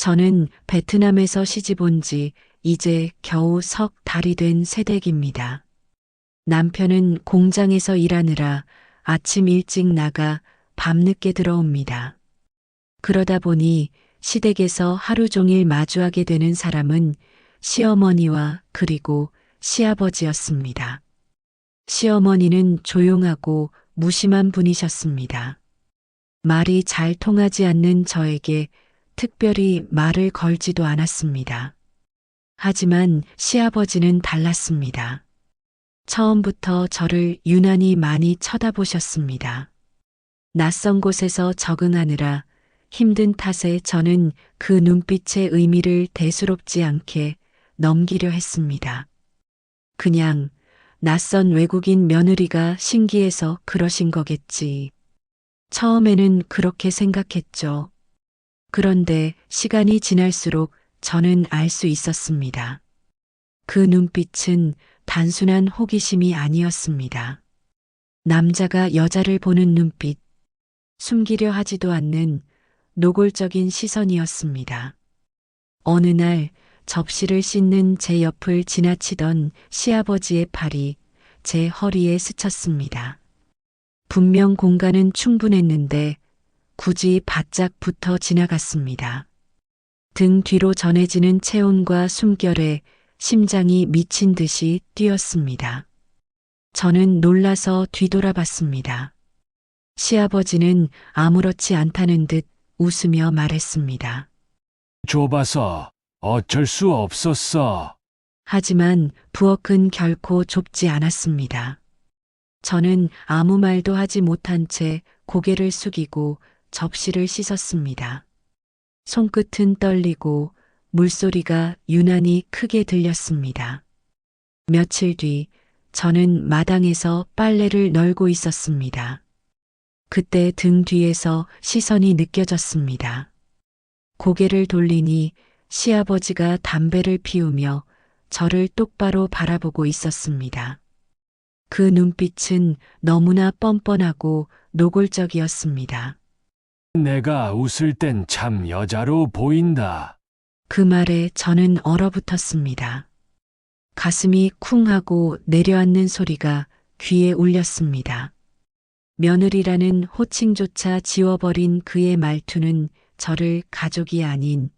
저는 베트남에서 시집 온 지 이제 겨우 석 달이 된 새댁입니다. 남편은 공장에서 일하느라 아침 일찍 나가 밤늦게 들어옵니다. 그러다 보니 시댁에서 하루 종일 마주하게 되는 사람은 시어머니와 그리고 시아버지였습니다. 시어머니는 조용하고 무심한 분이셨습니다. 말이 잘 통하지 않는 저에게 특별히 말을 걸지도 않았습니다. 하지만 시아버지는 달랐습니다. 처음부터 저를 유난히 많이 쳐다보셨습니다. 낯선 곳에서 적응하느라 힘든 탓에 저는 그 눈빛의 의미를 대수롭지 않게 넘기려 했습니다. 그냥 낯선 외국인 며느리가 신기해서 그러신 거겠지. 처음에는 그렇게 생각했죠. 그런데 시간이 지날수록 저는 알 수 있었습니다. 그 눈빛은 단순한 호기심이 아니었습니다. 남자가 여자를 보는 눈빛, 숨기려 하지도 않는 노골적인 시선이었습니다. 어느 날 접시를 씻는 제 옆을 지나치던 시아버지의 팔이 제 허리에 스쳤습니다. 분명 공간은 충분했는데 굳이 바짝 붙어 지나갔습니다. 등 뒤로 전해지는 체온과 숨결에 심장이 미친 듯이 뛰었습니다. 저는 놀라서 뒤돌아봤습니다. 시아버지는 아무렇지 않다는 듯 웃으며 말했습니다. 좁아서 어쩔 수 없었어. 하지만 부엌은 결코 좁지 않았습니다. 저는 아무 말도 하지 못한 채 고개를 숙이고 접시를 씻었습니다. 손끝은 떨리고 물소리가 유난히 크게 들렸습니다. 며칠 뒤 저는 마당에서 빨래를 널고 있었습니다. 그때 등 뒤에서 시선이 느껴졌습니다. 고개를 돌리니 시아버지가 담배를 피우며 저를 똑바로 바라보고 있었습니다. 그 눈빛은 너무나 뻔뻔하고 노골적이었습니다. 내가 웃을 땐 참 여자로 보인다. 그 말에 저는 얼어붙었습니다. 가슴이 쿵 하고 내려앉는 소리가 귀에 울렸습니다. 며느리라는 호칭조차 지워버린 그의 말투는 저를 가족이 아닌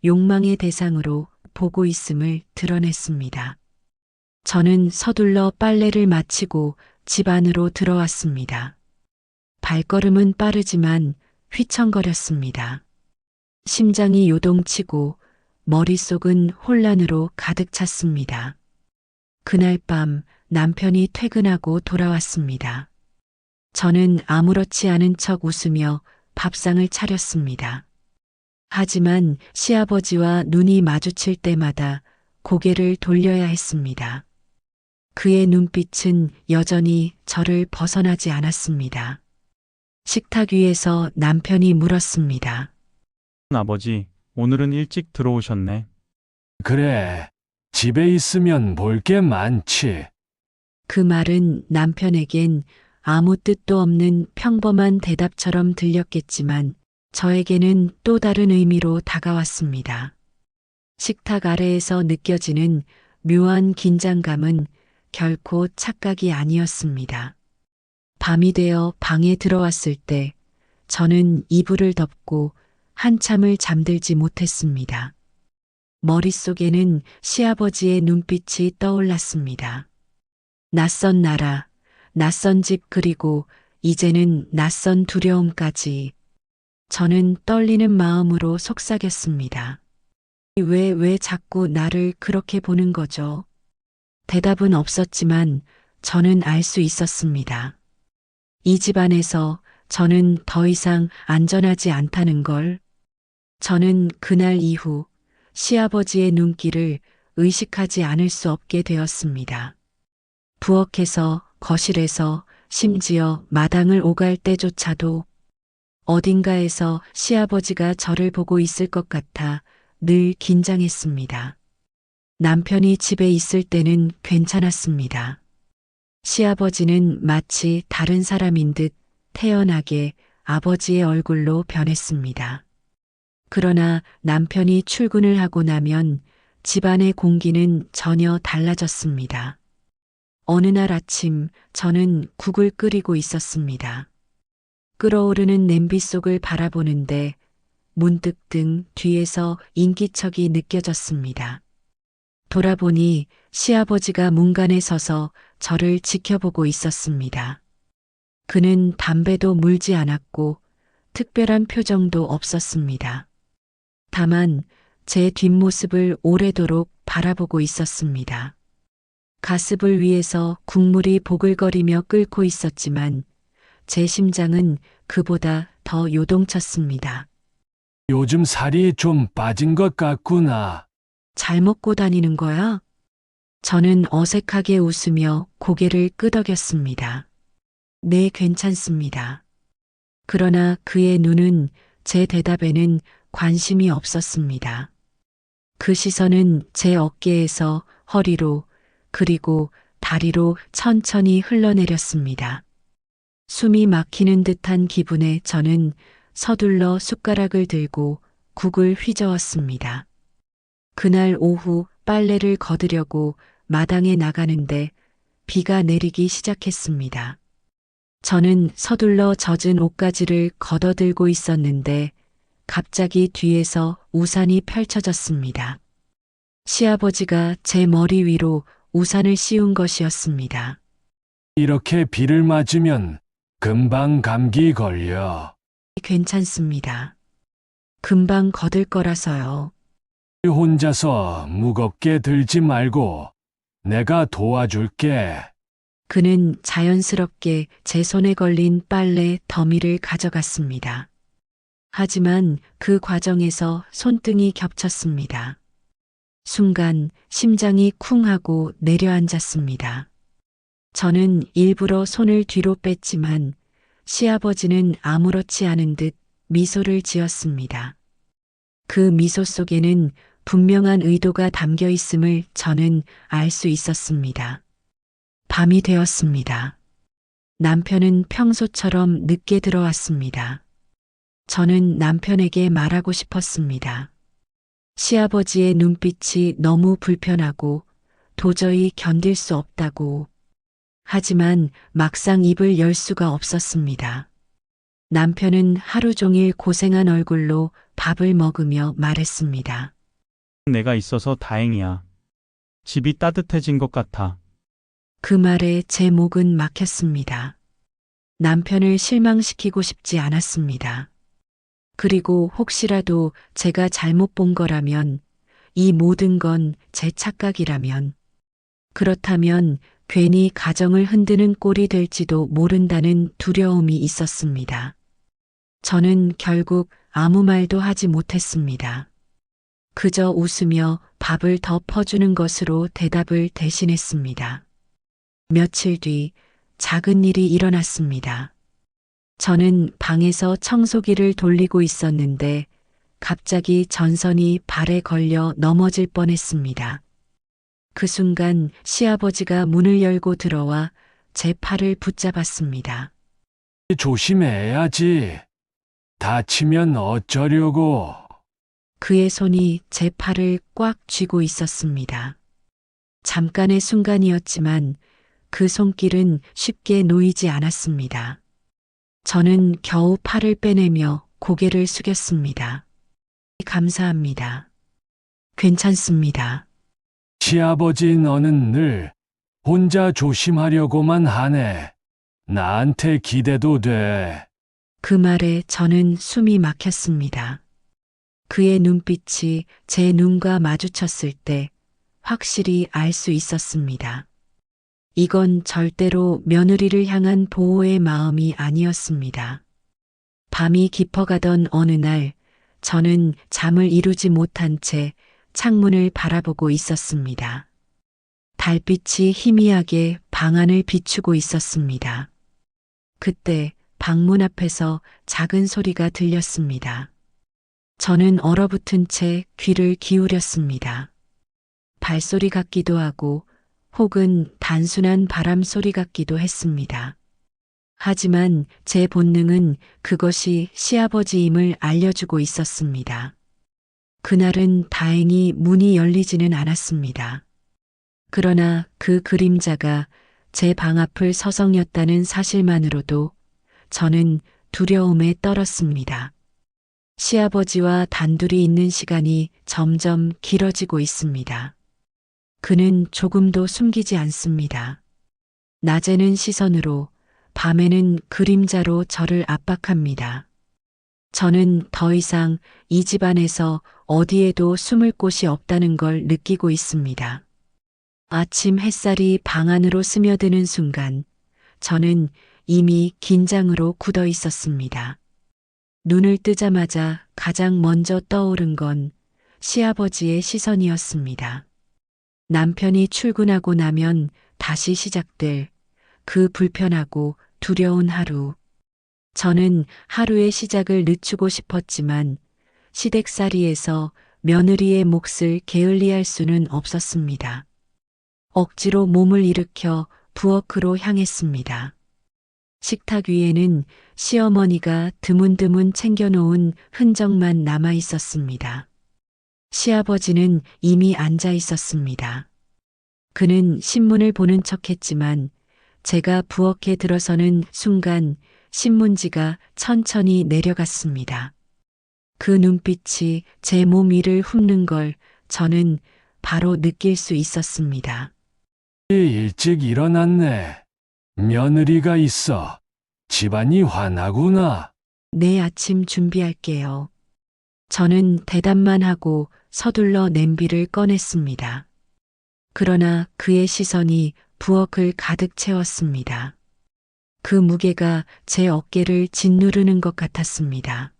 욕망의 대상으로 보고 있음을 드러냈습니다. 저는 서둘러 빨래를 마치고 집 안으로 들어왔습니다. 발걸음은 빠르지만 휘청거렸습니다. 심장이 요동치고 머릿속은 혼란으로 가득 찼습니다. 그날 밤 남편이 퇴근하고 돌아왔습니다. 저는 아무렇지 않은 척 웃으며 밥상을 차렸습니다. 하지만 시아버지와 눈이 마주칠 때마다 고개를 돌려야 했습니다. 그의 눈빛은 여전히 저를 벗어나지 않았습니다. 식탁 위에서 남편이 물었습니다. 아버지, 오늘은 일찍 들어오셨네. 그래, 집에 있으면 볼 게 많지. 그 말은 남편에겐 아무 뜻도 없는 평범한 대답처럼 들렸겠지만 저에게는 또 다른 의미로 다가왔습니다. 식탁 아래에서 느껴지는 묘한 긴장감은 결코 착각이 아니었습니다. 밤이 되어 방에 들어왔을 때 저는 이불을 덮고 한참을 잠들지 못했습니다. 머릿속에는 시아버지의 눈빛이 떠올랐습니다. 낯선 나라, 낯선 집 그리고 이제는 낯선 두려움까지. 저는 떨리는 마음으로 속삭였습니다. 왜 자꾸 나를 그렇게 보는 거죠? 대답은 없었지만 저는 알 수 있었습니다. 이 집안에서 저는 더 이상 안전하지 않다는 걸. 저는 그날 이후 시아버지의 눈길을 의식하지 않을 수 없게 되었습니다. 부엌에서, 거실에서, 심지어 마당을 오갈 때조차도 어딘가에서 시아버지가 저를 보고 있을 것 같아 늘 긴장했습니다. 남편이 집에 있을 때는 괜찮았습니다. 시아버지는 마치 다른 사람인 듯 태연하게 아버지의 얼굴로 변했습니다. 그러나 남편이 출근을 하고 나면 집안의 공기는 전혀 달라졌습니다. 어느 날 아침 저는 국을 끓이고 있었습니다. 끓어오르는 냄비 속을 바라보는데 문득 등 뒤에서 인기척이 느껴졌습니다. 돌아보니 시아버지가 문간에 서서 저를 지켜보고 있었습니다. 그는 담배도 물지 않았고 특별한 표정도 없었습니다. 다만 제 뒷모습을 오래도록 바라보고 있었습니다. 가습을 위해서 국물이 보글거리며 끓고 있었지만 제 심장은 그보다 더 요동쳤습니다. 요즘 살이 좀 빠진 것 같구나. 잘 먹고 다니는 거야? 저는 어색하게 웃으며 고개를 끄덕였습니다. 네, 괜찮습니다. 그러나 그의 눈은 제 대답에는 관심이 없었습니다. 그 시선은 제 어깨에서 허리로 그리고 다리로 천천히 흘러내렸습니다. 숨이 막히는 듯한 기분에 저는 서둘러 숟가락을 들고 국을 휘저었습니다. 그날 오후 빨래를 거두려고 마당에 나가는데 비가 내리기 시작했습니다. 저는 서둘러 젖은 옷가지를 걷어들고 있었는데 갑자기 뒤에서 우산이 펼쳐졌습니다. 시아버지가 제 머리 위로 우산을 씌운 것이었습니다. 이렇게 비를 맞으면 금방 감기 걸려. 괜찮습니다. 금방 거들 거라서요. 혼자서 무겁게 들지 말고 내가 도와줄게. 그는 자연스럽게 제 손에 걸린 빨래 더미를 가져갔습니다. 하지만 그 과정에서 손등이 겹쳤습니다. 순간 심장이 쿵 하고 내려앉았습니다. 저는 일부러 손을 뒤로 뺐지만 시아버지는 아무렇지 않은 듯 미소를 지었습니다. 그 미소 속에는 분명한 의도가 담겨 있음을 저는 알 수 있었습니다. 밤이 되었습니다. 남편은 평소처럼 늦게 들어왔습니다. 저는 남편에게 말하고 싶었습니다. 시아버지의 눈빛이 너무 불편하고 도저히 견딜 수 없다고. 하지만 막상 입을 열 수가 없었습니다. 남편은 하루 종일 고생한 얼굴로 밥을 먹으며 말했습니다. 내가 있어서 다행이야. 집이 따뜻해진 것 같아. 그 말에 제 목은 막혔습니다. 남편을 실망시키고 싶지 않았습니다. 그리고 혹시라도 제가 잘못 본 거라면, 이 모든 건 제 착각이라면, 그렇다면 괜히 가정을 흔드는 꼴이 될지도 모른다는 두려움이 있었습니다. 저는 결국 아무 말도 하지 못했습니다. 그저 웃으며 밥을 더 퍼주는 것으로 대답을 대신했습니다. 며칠 뒤 작은 일이 일어났습니다. 저는 방에서 청소기를 돌리고 있었는데 갑자기 전선이 발에 걸려 넘어질 뻔했습니다. 그 순간 시아버지가 문을 열고 들어와 제 팔을 붙잡았습니다. 조심해야지. 다치면 어쩌려고. 그의 손이 제 팔을 꽉 쥐고 있었습니다. 잠깐의 순간이었지만 그 손길은 쉽게 놓이지 않았습니다. 저는 겨우 팔을 빼내며 고개를 숙였습니다. 감사합니다. 괜찮습니다. 시아버지 너는 늘 혼자 조심하려고만 하네. 나한테 기대도 돼. 그 말에 저는 숨이 막혔습니다. 그의 눈빛이 제 눈과 마주쳤을 때 확실히 알 수 있었습니다. 이건 절대로 며느리를 향한 보호의 마음이 아니었습니다. 밤이 깊어가던 어느 날 저는 잠을 이루지 못한 채 창문을 바라보고 있었습니다. 달빛이 희미하게 방 안을 비추고 있었습니다. 그때 방문 앞에서 작은 소리가 들렸습니다. 저는 얼어붙은 채 귀를 기울였습니다. 발소리 같기도 하고 혹은 단순한 바람 소리 같기도 했습니다. 하지만 제 본능은 그것이 시아버지임을 알려주고 있었습니다. 그날은 다행히 문이 열리지는 않았습니다. 그러나 그 그림자가 제 방 앞을 서성였다는 사실만으로도 저는 두려움에 떨었습니다. 시아버지와 단둘이 있는 시간이 점점 길어지고 있습니다. 그는 조금도 숨기지 않습니다. 낮에는 시선으로, 밤에는 그림자로 저를 압박합니다. 저는 더 이상 이 집안에서 어디에도 숨을 곳이 없다는 걸 느끼고 있습니다. 아침 햇살이 방 안으로 스며드는 순간 저는 이미 긴장으로 굳어 있었습니다. 눈을 뜨자마자 가장 먼저 떠오른 건 시아버지의 시선이었습니다. 남편이 출근하고 나면 다시 시작될 그 불편하고 두려운 하루. 저는 하루의 시작을 늦추고 싶었지만 시댁살이에서 며느리의 몫을 게을리할 수는 없었습니다. 억지로 몸을 일으켜 부엌으로 향했습니다. 식탁 위에는 시어머니가 드문드문 챙겨놓은 흔적만 남아 있었습니다. 시아버지는 이미 앉아 있었습니다. 그는 신문을 보는 척했지만 제가 부엌에 들어서는 순간 신문지가 천천히 내려갔습니다. 그 눈빛이 제 몸 위를 훑는 걸 저는 바로 느낄 수 있었습니다. 일찍 일어났네. 며느리가 있어. 집안이 환하구나. 내일 아침 준비할게요. 저는 대답만 하고 서둘러 냄비를 꺼냈습니다. 그러나 그의 시선이 부엌을 가득 채웠습니다. 그 무게가 제 어깨를 짓누르는 것 같았습니다.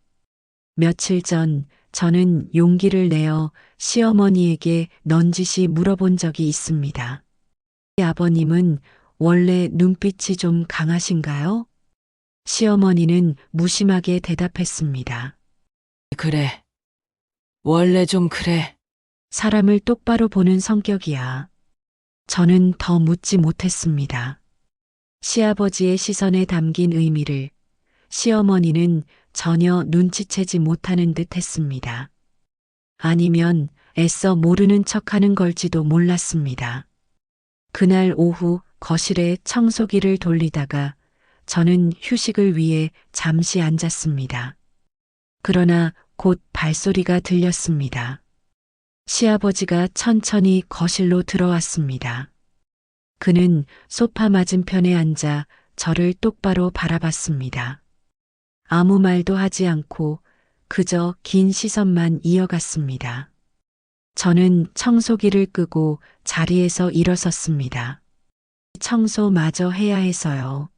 며칠 전 저는 용기를 내어 시어머니에게 넌지시 물어본 적이 있습니다. 아버님은 원래 눈빛이 좀 강하신가요? 시어머니는 무심하게 대답했습니다. 그래. 원래 좀 그래. 사람을 똑바로 보는 성격이야. 저는 더 묻지 못했습니다. 시아버지의 시선에 담긴 의미를 시어머니는 전혀 눈치채지 못하는 듯 했습니다. 아니면 애써 모르는 척하는 걸지도 몰랐습니다. 그날 오후 거실에 청소기를 돌리다가 저는 휴식을 위해 잠시 앉았습니다. 그러나 곧 발소리가 들렸습니다. 시아버지가 천천히 거실로 들어왔습니다. 그는 소파 맞은편에 앉아 저를 똑바로 바라봤습니다. 아무 말도 하지 않고 그저 긴 시선만 이어갔습니다. 저는 청소기를 끄고 자리에서 일어섰습니다. 청소마저 해야 해서요.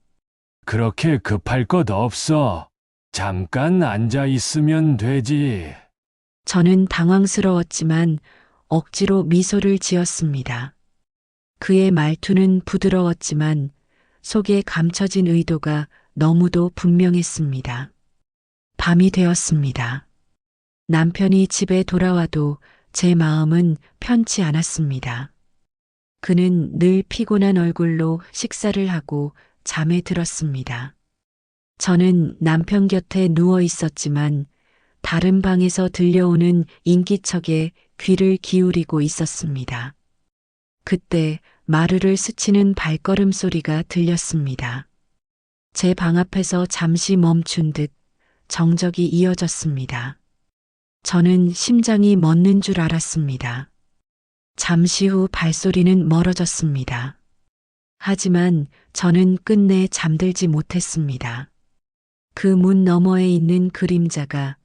그렇게 급할 것 없어. 잠깐 앉아 있으면 되지. 저는 당황스러웠지만 억지로 미소를 지었습니다. 그의 말투는 부드러웠지만 속에 감춰진 의도가 너무도 분명했습니다. 밤이 되었습니다. 남편이 집에 돌아와도 제 마음은 편치 않았습니다. 그는 늘 피곤한 얼굴로 식사를 하고 잠에 들었습니다. 저는 남편 곁에 누워 있었지만 다른 방에서 들려오는 인기척에 귀를 기울이고 있었습니다. 그때 마루를 스치는 발걸음 소리가 들렸습니다. 제 방 앞에서 잠시 멈춘 듯 정적이 이어졌습니다. 저는 심장이 멎는 줄 알았습니다. 잠시 후 발소리는 멀어졌습니다. 하지만 저는 끝내 잠들지 못했습니다. 그 문 너머에 있는 그림자가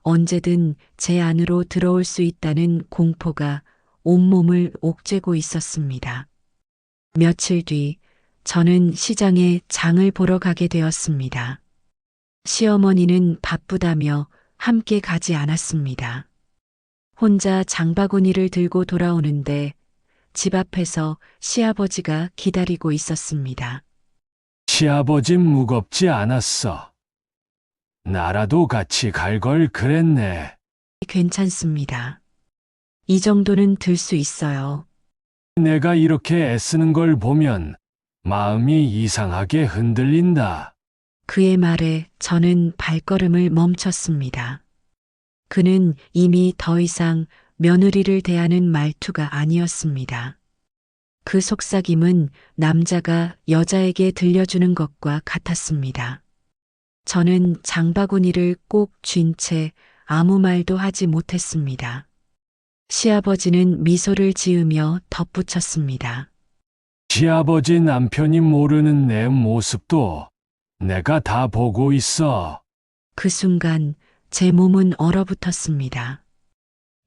언제든 제 안으로 들어올 수 있다는 공포가 온몸을 옥죄고 있었습니다. 며칠 뒤 저는 시장에 장을 보러 가게 되었습니다. 시어머니는 바쁘다며 함께 가지 않았습니다. 혼자 장바구니를 들고 돌아오는데 집 앞에서 시아버지가 기다리고 있었습니다. 시아버진 무겁지 않았어. 나라도 같이 갈 걸 그랬네. 괜찮습니다. 이 정도는 들 수 있어요. 내가 이렇게 애쓰는 걸 보면 마음이 이상하게 흔들린다. 그의 말에 저는 발걸음을 멈췄습니다. 그는 이미 더 이상 며느리를 대하는 말투가 아니었습니다. 그 속삭임은 남자가 여자에게 들려주는 것과 같았습니다. 저는 장바구니를 꼭 쥔 채 아무 말도 하지 못했습니다. 시아버지는 미소를 지으며 덧붙였습니다. 시아버지 남편이 모르는 내 모습도 내가 다 보고 있어. 그 순간 제 몸은 얼어붙었습니다.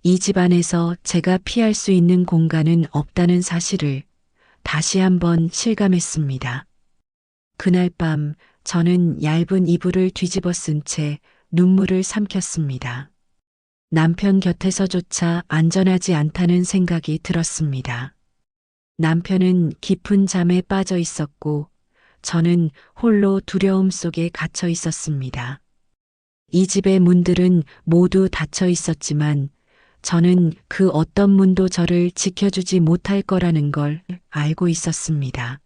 이 집안에서 제가 피할 수 있는 공간은 없다는 사실을 다시 한번 실감했습니다. 그날 밤 저는 얇은 이불을 뒤집어 쓴 채 눈물을 삼켰습니다. 남편 곁에서조차 안전하지 않다는 생각이 들었습니다. 남편은 깊은 잠에 빠져 있었고 저는 홀로 두려움 속에 갇혀 있었습니다. 이 집의 문들은 모두 닫혀 있었지만 저는 그 어떤 문도 저를 지켜주지 못할 거라는 걸 알고 있었습니다.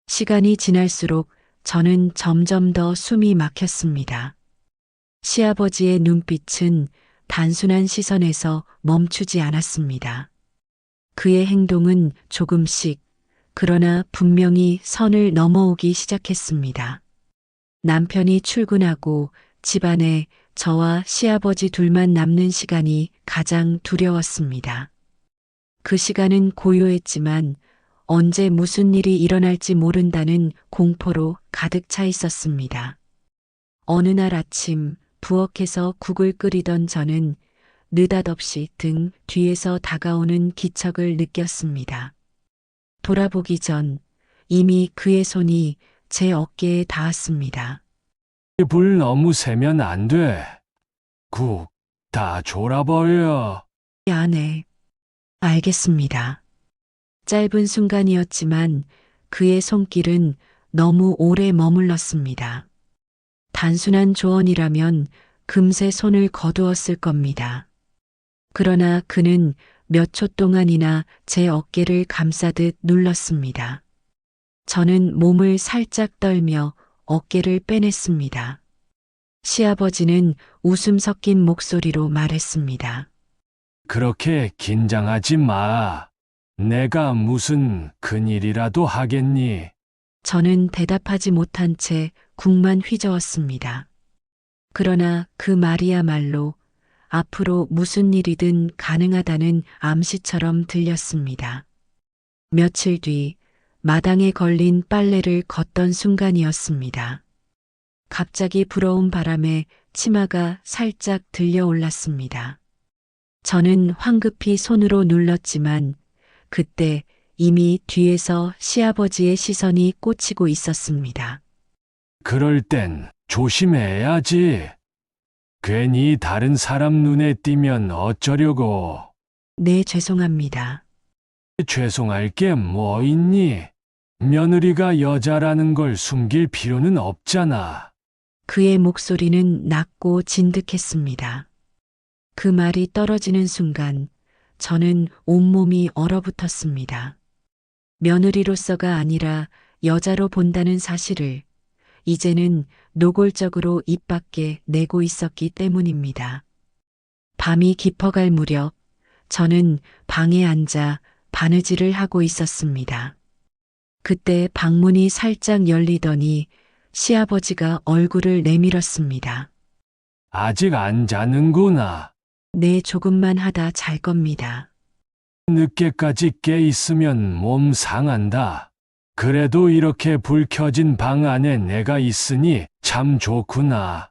시간이 지날수록 저는 점점 더 숨이 막혔습니다. 시아버지의 눈빛은 단순한 시선에서 멈추지 않았습니다. 그의 행동은 조금씩, 그러나 분명히 선을 넘어오기 시작했습니다. 남편이 출근하고 집안에 저와 시아버지 둘만 남는 시간이 가장 두려웠습니다. 그 시간은 고요했지만 언제 무슨 일이 일어날지 모른다는 공포로 가득 차 있었습니다. 어느 날 아침 부엌에서 국을 끓이던 저는 느닷없이 등 뒤에서 다가오는 기척을 느꼈습니다. 돌아보기 전 이미 그의 손이 제 어깨에 닿았습니다. 불 너무 세면 안 돼. 국 다 졸아버려. 안에 알겠습니다. 짧은 순간이었지만 그의 손길은 너무 오래 머물렀습니다. 단순한 조언이라면 금세 손을 거두었을 겁니다. 그러나 그는 몇 초 동안이나 제 어깨를 감싸듯 눌렀습니다. 저는 몸을 살짝 떨며 어깨를 빼냈습니다. 시아버지는 웃음 섞인 목소리로 말했습니다. 그렇게 긴장하지 마. 내가 무슨 큰일이라도 하겠니? 저는 대답하지 못한 채 국만 휘저었습니다. 그러나 그 말이야말로 앞으로 무슨 일이든 가능하다는 암시처럼 들렸습니다. 며칠 뒤 마당에 걸린 빨래를 걷던 순간이었습니다. 갑자기 불어온 바람에 치마가 살짝 들려올랐습니다. 저는 황급히 손으로 눌렀지만 그때 이미 뒤에서 시아버지의 시선이 꽂히고 있었습니다. 그럴 땐 조심해야지. 괜히 다른 사람 눈에 띄면 어쩌려고. 네, 죄송합니다. 죄송할 게 뭐 있니? 며느리가 여자라는 걸 숨길 필요는 없잖아. 그의 목소리는 낮고 진득했습니다. 그 말이 떨어지는 순간 저는 온몸이 얼어붙었습니다. 며느리로서가 아니라 여자로 본다는 사실을 이제는 노골적으로 입 밖에 내고 있었기 때문입니다. 밤이 깊어갈 무렵 저는 방에 앉아 바느질을 하고 있었습니다. 그때 방문이 살짝 열리더니 시아버지가 얼굴을 내밀었습니다. 아직 안 자는구나. 네, 조금만 하다 잘 겁니다. 늦게까지 깨 있으면 몸 상한다. 그래도 이렇게 불 켜진 방 안에 내가 있으니 참 좋구나.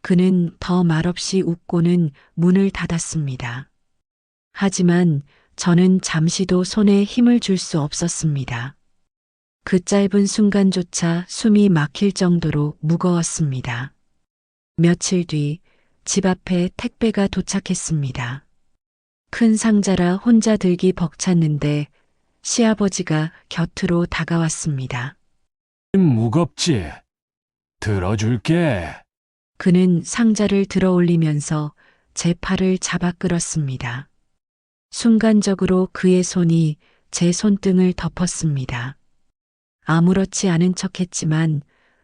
그는 더 말없이 웃고는 문을 닫았습니다. 하지만 저는 잠시도 손에 힘을 줄 수 없었습니다. 그 짧은 순간조차 숨이 막힐 정도로 무거웠습니다. 며칠 뒤 집 앞에 택배가 도착했습니다. 큰 상자라 혼자 들기 벅찼는데 시아버지가 곁으로 다가왔습니다. 무겁지? 들어줄게. 그는 상자를 들어 올리면서 제 팔을 잡아 끌었습니다. 순간적으로 그의 손이 제 손등을 덮었습니다. 아무렇지 않은 척했지만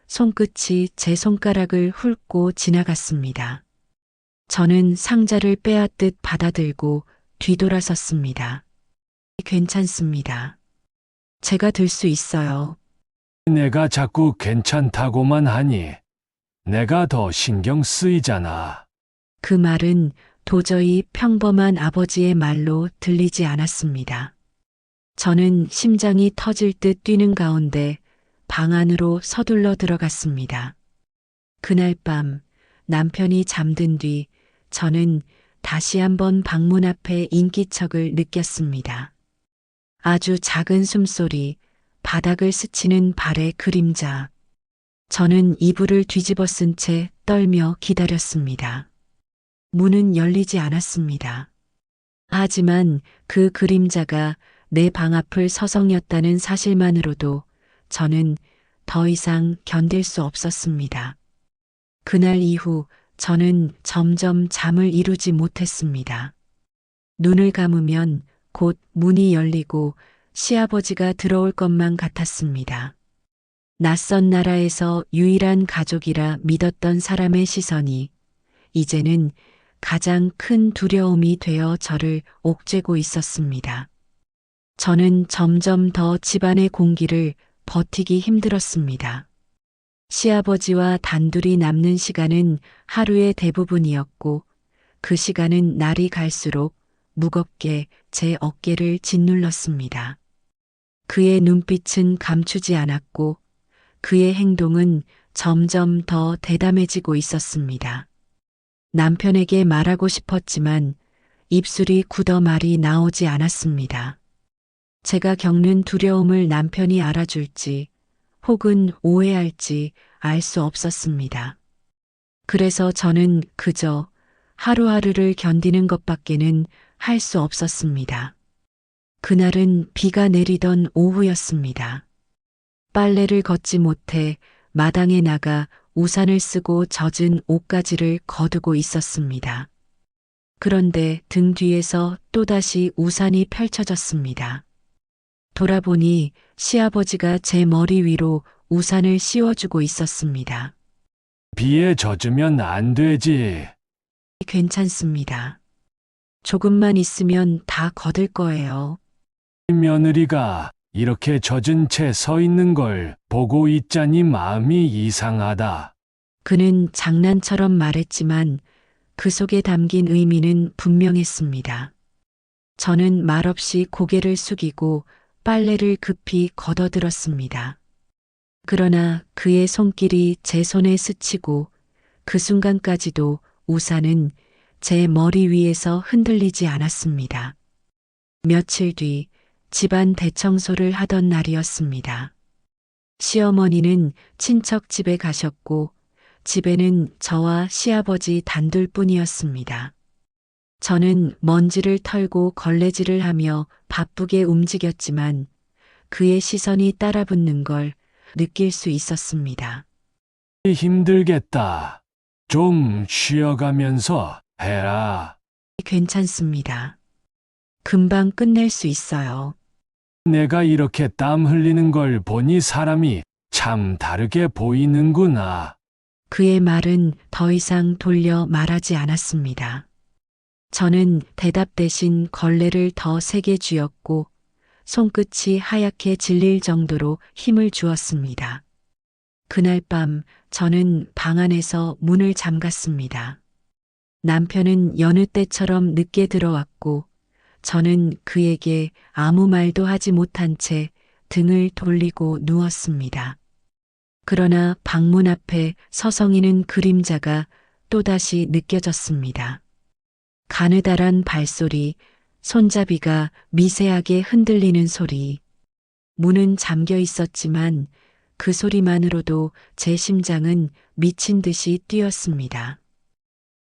손끝이 제 손가락을 훑고 지나갔습니다. 저는 상자를 빼앗듯 받아들고 뒤돌아섰습니다. 괜찮습니다. 제가 들 수 있어요. 내가 자꾸 괜찮다고만 하니 내가 더 신경 쓰이잖아. 그 말은 도저히 평범한 아버지의 말로 들리지 않았습니다. 저는 심장이 터질 듯 뛰는 가운데 방 안으로 서둘러 들어갔습니다. 그날 밤 남편이 잠든 뒤 저는 다시 한번 방문 앞에 인기척을 느꼈습니다. 아주 작은 숨소리, 바닥을 스치는 발의 그림자. 저는 이불을 뒤집어 쓴 채 떨며 기다렸습니다. 문은 열리지 않았습니다. 하지만 그 그림자가 내 방 앞을 서성였다는 사실만으로도 저는 더 이상 견딜 수 없었습니다. 그날 이후 저는 점점 잠을 이루지 못했습니다. 눈을 감으면 곧 문이 열리고 시아버지가 들어올 것만 같았습니다. 낯선 나라에서 유일한 가족이라 믿었던 사람의 시선이 이제는 가장 큰 두려움이 되어 저를 옥죄고 있었습니다. 저는 점점 더 집안의 공기를 버티기 힘들었습니다. 시아버지와 단둘이 남는 시간은 하루의 대부분이었고 그 시간은 날이 갈수록 무겁게 제 어깨를 짓눌렀습니다. 그의 눈빛은 감추지 않았고 그의 행동은 점점 더 대담해지고 있었습니다. 남편에게 말하고 싶었지만 입술이 굳어 말이 나오지 않았습니다. 제가 겪는 두려움을 남편이 알아줄지 혹은 오해할지 알 수 없었습니다. 그래서 저는 그저 하루하루를 견디는 것밖에는 할 수 없었습니다. 그날은 비가 내리던 오후였습니다. 빨래를 걷지 못해 마당에 나가 우산을 쓰고 젖은 옷가지를 거두고 있었습니다. 그런데 등 뒤에서 또다시 우산이 펼쳐졌습니다. 돌아보니 시아버지가 제 머리 위로 우산을 씌워주고 있었습니다. 비에 젖으면 안 되지. 괜찮습니다. 조금만 있으면 다 거들 거예요. 며느리가 이렇게 젖은 채 서 있는 걸 보고 있자니 마음이 이상하다. 그는 장난처럼 말했지만 그 속에 담긴 의미는 분명했습니다. 저는 말없이 고개를 숙이고 빨래를 급히 걷어들었습니다. 그러나 그의 손길이 제 손에 스치고 그 순간까지도 우산은 제 머리 위에서 흔들리지 않았습니다. 며칠 뒤 집안 대청소를 하던 날이었습니다. 시어머니는 친척 집에 가셨고 집에는 저와 시아버지 단둘뿐이었습니다. 저는 먼지를 털고 걸레질을 하며 바쁘게 움직였지만 그의 시선이 따라붙는 걸 느낄 수 있었습니다. 힘들겠다. 좀 쉬어가면서 해라. 괜찮습니다. 금방 끝낼 수 있어요. 내가 이렇게 땀 흘리는 걸 보니 사람이 참 다르게 보이는구나. 그의 말은 더 이상 돌려 말하지 않았습니다. 저는 대답 대신 걸레를 더 세게 쥐었고 손끝이 하얗게 질릴 정도로 힘을 주었습니다. 그날 밤 저는 방 안에서 문을 잠갔습니다. 남편은 여느 때처럼 늦게 들어왔고 저는 그에게 아무 말도 하지 못한 채 등을 돌리고 누웠습니다. 그러나 방문 앞에 서성이는 그림자가 또다시 느껴졌습니다. 가느다란 발소리, 손잡이가 미세하게 흔들리는 소리. 문은 잠겨 있었지만 그 소리만으로도 제 심장은 미친 듯이 뛰었습니다.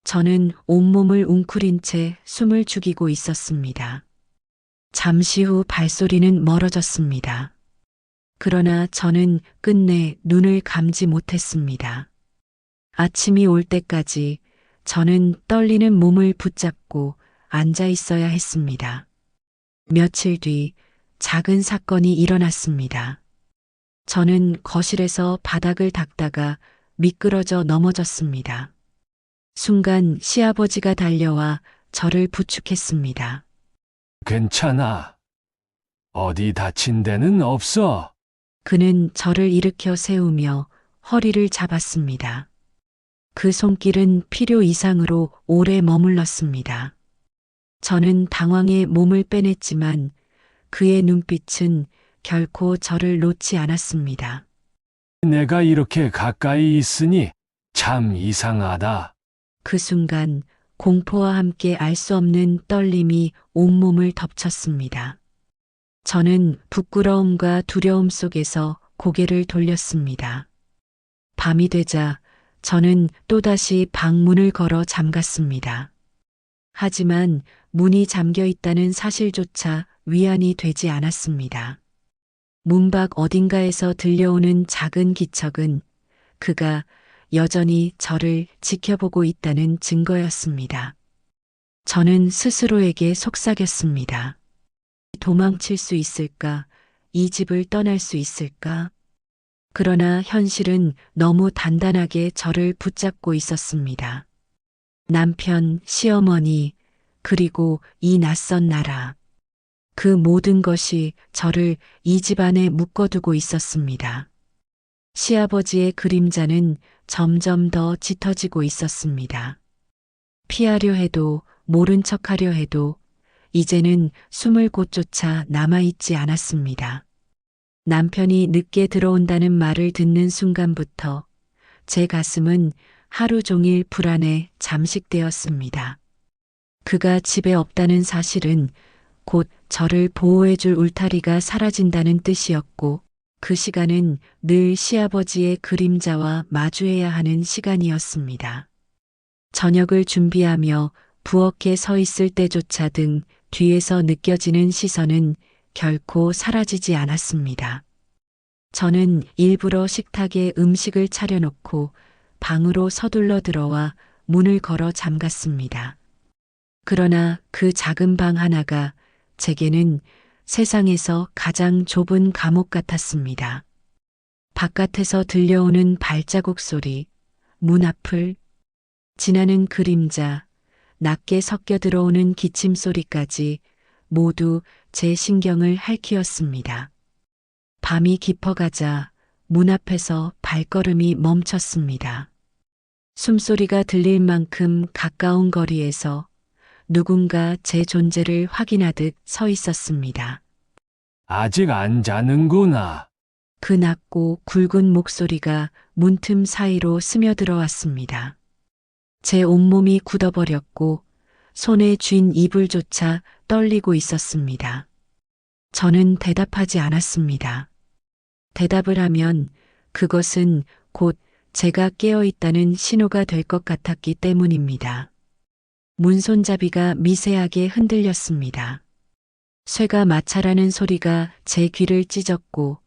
저는 온몸을 웅크린 채 숨을 죽이고 있었습니다. 잠시 후 발소리는 멀어졌습니다. 그러나 저는 끝내 눈을 감지 못했습니다. 아침이 올 때까지 저는 떨리는 몸을 붙잡고 앉아 있어야 했습니다. 며칠 뒤 작은 사건이 일어났습니다. 저는 거실에서 바닥을 닦다가 미끄러져 넘어졌습니다. 순간 시아버지가 달려와 저를 부축했습니다. 괜찮아. 어디 다친 데는 없어. 그는 저를 일으켜 세우며 허리를 잡았습니다. 그 손길은 필요 이상으로 오래 머물렀습니다. 저는 당황해 몸을 빼냈지만 그의 눈빛은 결코 저를 놓지 않았습니다. 내가 이렇게 가까이 있으니 참 이상하다. 그 순간 공포와 함께 알 수 없는 떨림이 온몸을 덮쳤습니다. 저는 부끄러움과 두려움 속에서 고개를 돌렸습니다. 밤이 되자 저는 또다시 방문을 걸어 잠갔습니다. 하지만 문이 잠겨 있다는 사실조차 위안이 되지 않았습니다. 문 밖 어딘가에서 들려오는 작은 기척은 그가 여전히 저를 지켜보고 있다는 증거였습니다. 저는 스스로에게 속삭였습니다. 도망칠 수 있을까? 이 집을 떠날 수 있을까? 그러나 현실은 너무 단단하게 저를 붙잡고 있었습니다. 남편, 시어머니, 그리고 이 낯선 나라. 그 모든 것이 저를 이 집 안에 묶어두고 있었습니다. 시아버지의 그림자는 점점 더 짙어지고 있었습니다. 피하려 해도 모른 척하려 해도 이제는 숨을 곳조차 남아있지 않았습니다. 남편이 늦게 들어온다는 말을 듣는 순간부터 제 가슴은 하루 종일 불안에 잠식되었습니다. 그가 집에 없다는 사실은 곧 저를 보호해줄 울타리가 사라진다는 뜻이었고 그 시간은 늘 시아버지의 그림자와 마주해야 하는 시간이었습니다. 저녁을 준비하며 부엌에 서 있을 때조차 등 뒤에서 느껴지는 시선은 결코 사라지지 않았습니다. 저는 일부러 식탁에 음식을 차려놓고 방으로 서둘러 들어와 문을 걸어 잠갔습니다. 그러나 그 작은 방 하나가 제게는 세상에서 가장 좁은 감옥 같았습니다. 바깥에서 들려오는 발자국 소리, 문 앞을 지나는 그림자, 낮게 섞여 들어오는 기침 소리까지 모두 제 신경을 핥히었습니다. 밤이 깊어가자 문 앞에서 발걸음이 멈췄습니다. 숨소리가 들릴 만큼 가까운 거리에서 누군가 제 존재를 확인하듯 서 있었습니다. 아직 안 자는구나. 그 낮고 굵은 목소리가 문틈 사이로 스며들어 왔습니다. 제 온몸이 굳어버렸고 손에 쥔 이불조차 떨리고 있었습니다. 저는 대답하지 않았습니다. 대답을 하면 그것은 곧 제가 깨어있다는 신호가 될 것 같았기 때문입니다. 문손잡이가 미세하게 흔들렸습니다. 쇠가 마찰하는 소리가 제 귀를 찢었고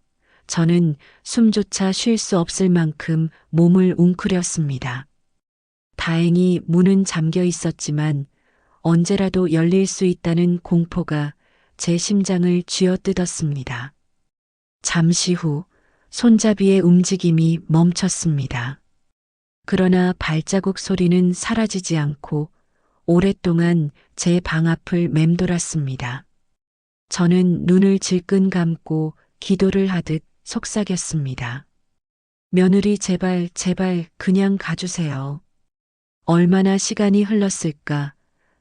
저는 숨조차 쉴 수 없을 만큼 몸을 웅크렸습니다. 다행히 문은 잠겨 있었지만 언제라도 열릴 수 있다는 공포가 제 심장을 쥐어뜯었습니다. 잠시 후 손잡이의 움직임이 멈췄습니다. 그러나 발자국 소리는 사라지지 않고 오랫동안 제 방 앞을 맴돌았습니다. 저는 눈을 질끈 감고 기도를 하듯 속삭였습니다. 며느리 제발 그냥 가주세요. 얼마나 시간이 흘렀을까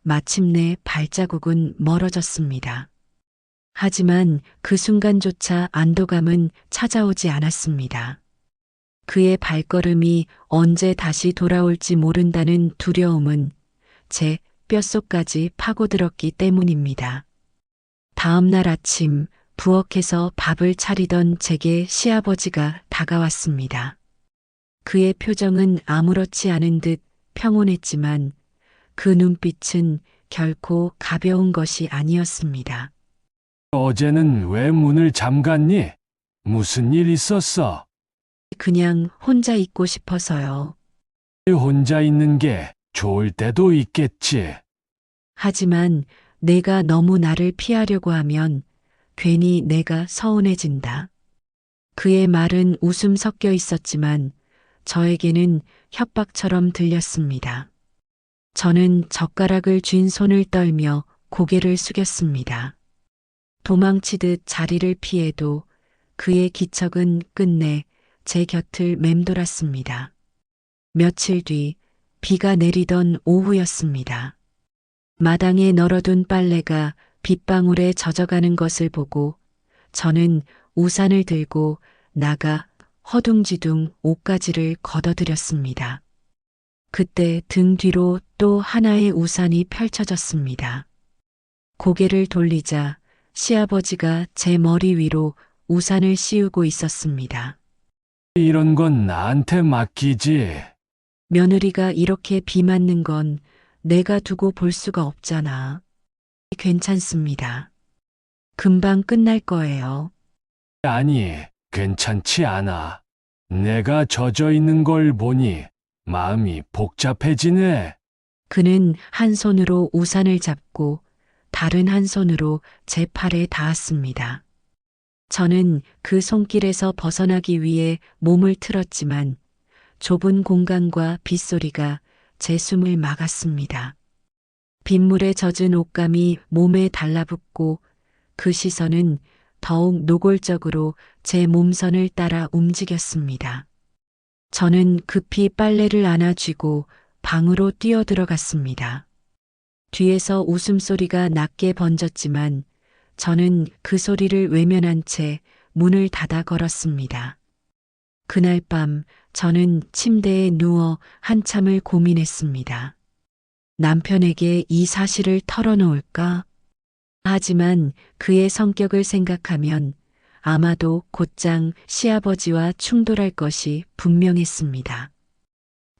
마침내 발자국은 멀어졌습니다. 하지만 그 순간조차 안도감은 찾아오지 않았습니다. 그의 발걸음이 언제 다시 돌아올지 모른다는 두려움은 제 뼛속까지 파고들었기 때문입니다. 다음 날 아침 부엌에서 밥을 차리던 제게 시아버지가 다가왔습니다. 그의 표정은 아무렇지 않은 듯 평온했지만 그 눈빛은 결코 가벼운 것이 아니었습니다. 어제는 왜 문을 잠갔니? 무슨 일 있었어? 그냥 혼자 있고 싶어서요. 혼자 있는 게 좋을 때도 있겠지. 하지만 내가 너무 나를 피하려고 하면 괜히 내가 서운해진다. 그의 말은 웃음 섞여 있었지만 저에게는 협박처럼 들렸습니다. 저는 젓가락을 쥔 손을 떨며 고개를 숙였습니다. 도망치듯 자리를 피해도 그의 기척은 끝내 제 곁을 맴돌았습니다. 며칠 뒤 비가 내리던 오후였습니다. 마당에 널어둔 빨래가 빗방울에 젖어가는 것을 보고 저는 우산을 들고 나가 허둥지둥 옷가지를 걷어들였습니다. 그때 등 뒤로 또 하나의 우산이 펼쳐졌습니다. 고개를 돌리자 시아버지가 제 머리 위로 우산을 씌우고 있었습니다. 이런 건 나한테 맡기지. 며느리가 이렇게 비 맞는 건 내가 두고 볼 수가 없잖아. 괜찮습니다. 금방 끝날 거예요. 아니, 괜찮지 않아. 내가 젖어 있는 걸 보니 마음이 복잡해지네. 그는 한 손으로 우산을 잡고 다른 한 손으로 제 팔에 닿았습니다. 저는 그 손길에서 벗어나기 위해 몸을 틀었지만 좁은 공간과 빗소리가 제 숨을 막았습니다. 빗물에 젖은 옷감이 몸에 달라붙고 그 시선은 더욱 노골적으로 제 몸선을 따라 움직였습니다. 저는 급히 빨래를 안아쥐고 방으로 뛰어들어갔습니다. 뒤에서 웃음소리가 낮게 번졌지만 저는 그 소리를 외면한 채 문을 닫아 걸었습니다. 그날 밤 저는 침대에 누워 한참을 고민했습니다. 남편에게 이 사실을 털어놓을까? 하지만 그의 성격을 생각하면 아마도 곧장 시아버지와 충돌할 것이 분명했습니다.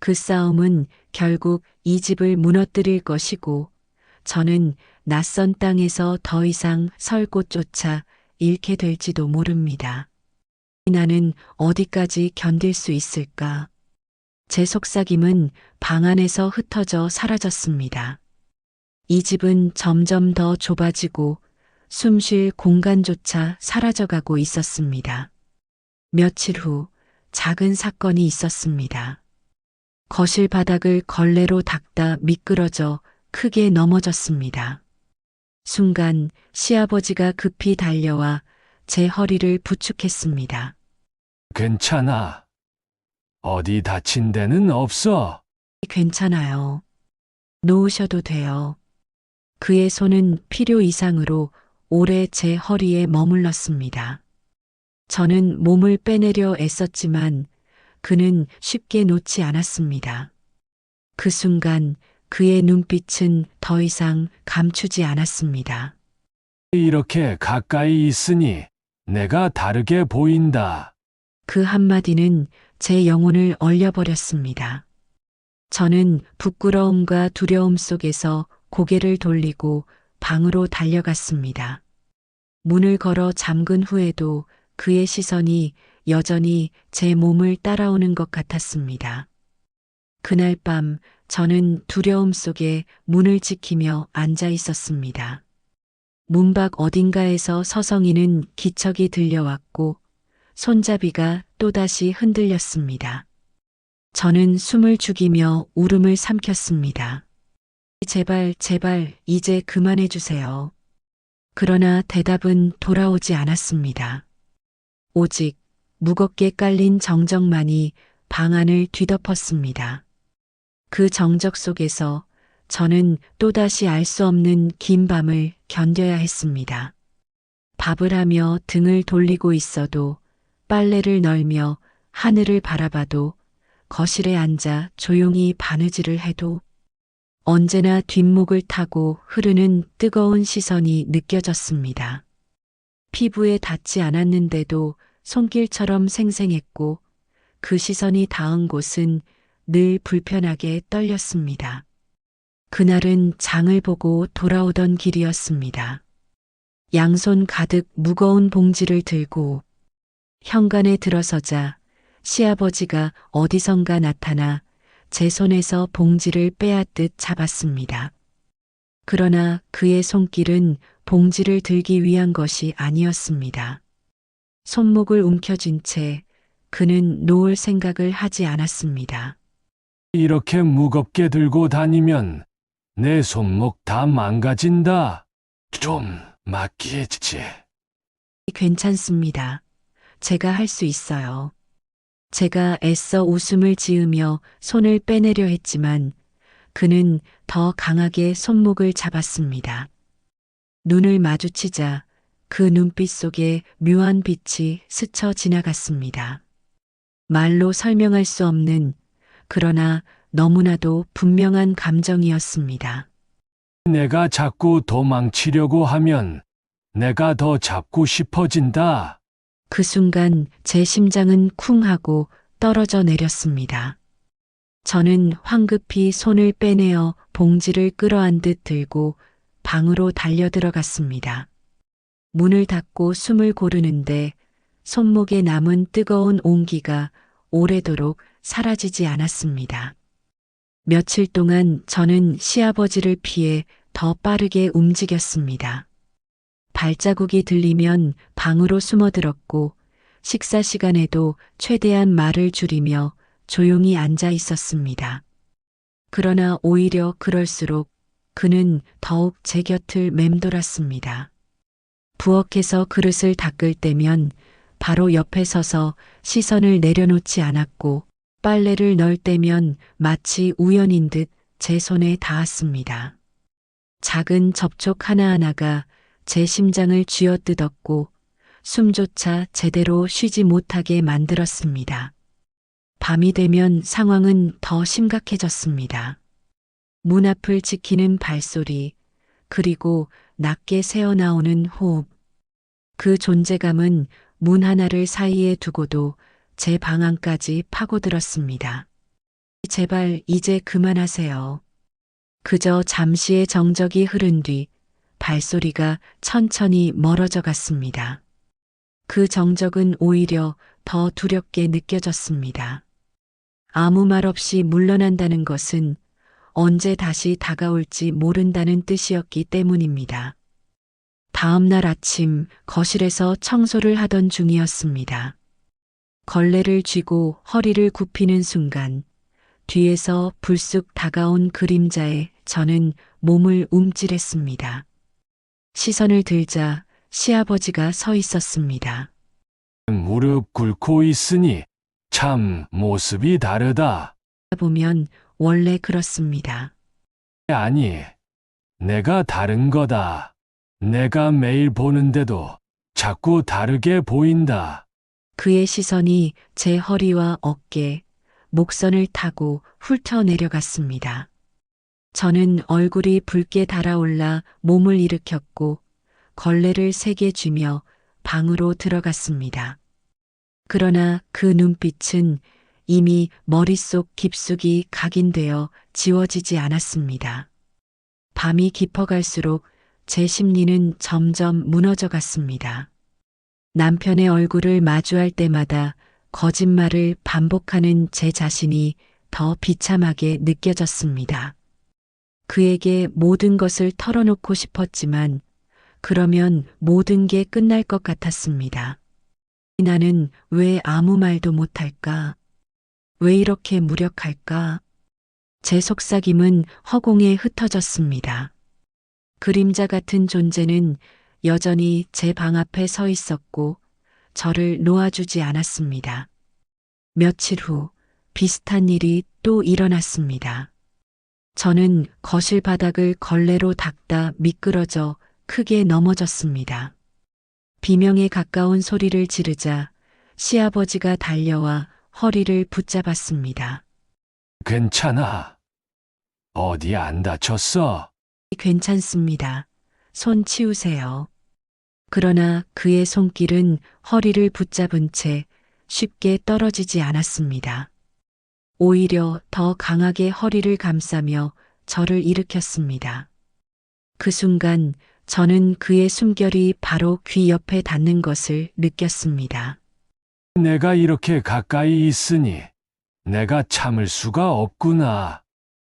그 싸움은 결국 이 집을 무너뜨릴 것이고 저는 낯선 땅에서 더 이상 설 곳조차 잃게 될지도 모릅니다. 나는 어디까지 견딜 수 있을까? 제 속삭임은 방 안에서 흩어져 사라졌습니다. 이 집은 점점 더 좁아지고 숨 쉴 공간조차 사라져가고 있었습니다. 며칠 후 작은 사건이 있었습니다. 거실 바닥을 걸레로 닦다 미끄러져 크게 넘어졌습니다. 순간 시아버지가 급히 달려와 제 허리를 부축했습니다. 괜찮아. 어디 다친 데는 없어. 괜찮아요. 놓으셔도 돼요. 그의 손은 필요 이상으로 오래 제 허리에 머물렀습니다. 저는 몸을 빼내려 애썼지만 그는 쉽게 놓지 않았습니다. 그 순간 그의 눈빛은 더 이상 감추지 않았습니다. 이렇게 가까이 있으니 내가 다르게 보인다. 그 한마디는 제 영혼을 얼려버렸습니다. 저는 부끄러움과 두려움 속에서 고개를 돌리고 방으로 달려갔습니다. 문을 걸어 잠근 후에도 그의 시선이 여전히 제 몸을 따라오는 것 같았습니다. 그날 밤 저는 두려움 속에 문을 지키며 앉아 있었습니다. 문밖 어딘가에서 서성이는 기척이 들려왔고 손잡이가 또다시 흔들렸습니다. 저는 숨을 죽이며 울음을 삼켰습니다. 제발, 제발, 이제 그만해 주세요. 그러나 대답은 돌아오지 않았습니다. 오직 무겁게 깔린 정적만이 방 안을 뒤덮었습니다. 그 정적 속에서 저는 또다시 알 수 없는 긴 밤을 견뎌야 했습니다. 밥을 하며 등을 돌리고 있어도 빨래를 널며 하늘을 바라봐도 거실에 앉아 조용히 바느질을 해도 언제나 뒷목을 타고 흐르는 뜨거운 시선이 느껴졌습니다. 피부에 닿지 않았는데도 손길처럼 생생했고 그 시선이 닿은 곳은 늘 불편하게 떨렸습니다. 그날은 장을 보고 돌아오던 길이었습니다. 양손 가득 무거운 봉지를 들고 현관에 들어서자 시아버지가 어디선가 나타나 제 손에서 봉지를 빼앗듯 잡았습니다. 그러나 그의 손길은 봉지를 들기 위한 것이 아니었습니다. 손목을 움켜쥔 채 그는 놓을 생각을 하지 않았습니다. 이렇게 무겁게 들고 다니면 내 손목 다 망가진다. 좀 맡기지. 괜찮습니다. 제가 할 수 있어요. 제가 애써 웃음을 지으며 손을 빼내려 했지만 그는 더 강하게 손목을 잡았습니다. 눈을 마주치자 그 눈빛 속에 묘한 빛이 스쳐 지나갔습니다. 말로 설명할 수 없는 그러나 너무나도 분명한 감정이었습니다. 내가 자꾸 도망치려고 하면 내가 더 잡고 싶어진다. 그 순간 제 심장은 쿵 하고 떨어져 내렸습니다. 저는 황급히 손을 빼내어 봉지를 끌어안듯 들고 방으로 달려 들어갔습니다. 문을 닫고 숨을 고르는데 손목에 남은 뜨거운 온기가 오래도록 사라지지 않았습니다. 며칠 동안 저는 시아버지를 피해 더 빠르게 움직였습니다. 발자국이 들리면 방으로 숨어들었고 식사 시간에도 최대한 말을 줄이며 조용히 앉아 있었습니다. 그러나 오히려 그럴수록 그는 더욱 제 곁을 맴돌았습니다. 부엌에서 그릇을 닦을 때면 바로 옆에 서서 시선을 내려놓지 않았고 빨래를 넣을 때면 마치 우연인 듯 제 손에 닿았습니다. 작은 접촉 하나하나가 제 심장을 쥐어뜯었고 숨조차 제대로 쉬지 못하게 만들었습니다. 밤이 되면 상황은 더 심각해졌습니다. 문 앞을 지키는 발소리, 그리고 낮게 새어나오는 호흡. 그 존재감은 문 하나를 사이에 두고도 제 방 안까지 파고들었습니다. 제발 이제 그만하세요. 그저 잠시의 정적이 흐른 뒤 발소리가 천천히 멀어져 갔습니다. 그 정적은 오히려 더 두렵게 느껴졌습니다. 아무 말 없이 물러난다는 것은 언제 다시 다가올지 모른다는 뜻이었기 때문입니다. 다음 날 아침 거실에서 청소를 하던 중이었습니다. 걸레를 쥐고 허리를 굽히는 순간 뒤에서 불쑥 다가온 그림자에 저는 몸을 움찔했습니다. 시선을 들자 시아버지가 서 있었습니다. 무릎 꿇고 있으니 참 모습이 다르다. 보면 원래 그렇습니다. 아니, 내가 다른 거다. 내가 매일 보는데도 자꾸 다르게 보인다. 그의 시선이 제 허리와 어깨, 목선을 타고 훑어 내려갔습니다. 저는 얼굴이 붉게 달아올라 몸을 일으켰고 걸레를 세게 쥐며 방으로 들어갔습니다. 그러나 그 눈빛은 이미 머릿속 깊숙이 각인되어 지워지지 않았습니다. 밤이 깊어갈수록 제 심리는 점점 무너져 갔습니다. 남편의 얼굴을 마주할 때마다 거짓말을 반복하는 제 자신이 더 비참하게 느껴졌습니다. 그에게 모든 것을 털어놓고 싶었지만 그러면 모든 게 끝날 것 같았습니다. 나는 왜 아무 말도 못할까? 왜 이렇게 무력할까? 제 속삭임은 허공에 흩어졌습니다. 그림자 같은 존재는 여전히 제 방 앞에 서 있었고 저를 놓아주지 않았습니다. 며칠 후 비슷한 일이 또 일어났습니다. 저는 거실 바닥을 걸레로 닦다 미끄러져 크게 넘어졌습니다. 비명에 가까운 소리를 지르자 시아버지가 달려와 허리를 붙잡았습니다. 괜찮아. 어디 안 다쳤어? 괜찮습니다. 손 치우세요. 그러나 그의 손길은 허리를 붙잡은 채 쉽게 떨어지지 않았습니다. 오히려 더 강하게 허리를 감싸며 저를 일으켰습니다. 그 순간 저는 그의 숨결이 바로 귀 옆에 닿는 것을 느꼈습니다. 내가 이렇게 가까이 있으니 내가 참을 수가 없구나.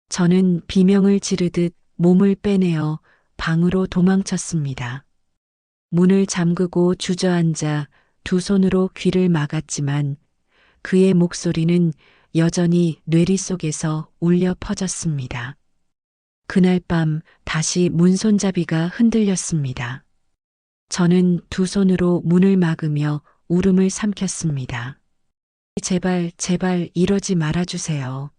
저는 비명을 지르듯 몸을 빼내어 방으로 도망쳤습니다. 문을 잠그고 주저앉아 두 손으로 귀를 막았지만 그의 목소리는 여전히 뇌리 속에서 울려 퍼졌습니다. 그날 밤 다시 문손잡이가 흔들렸습니다. 저는 두 손으로 문을 막으며 울음을 삼켰습니다. 제발, 제발 이러지 말아주세요.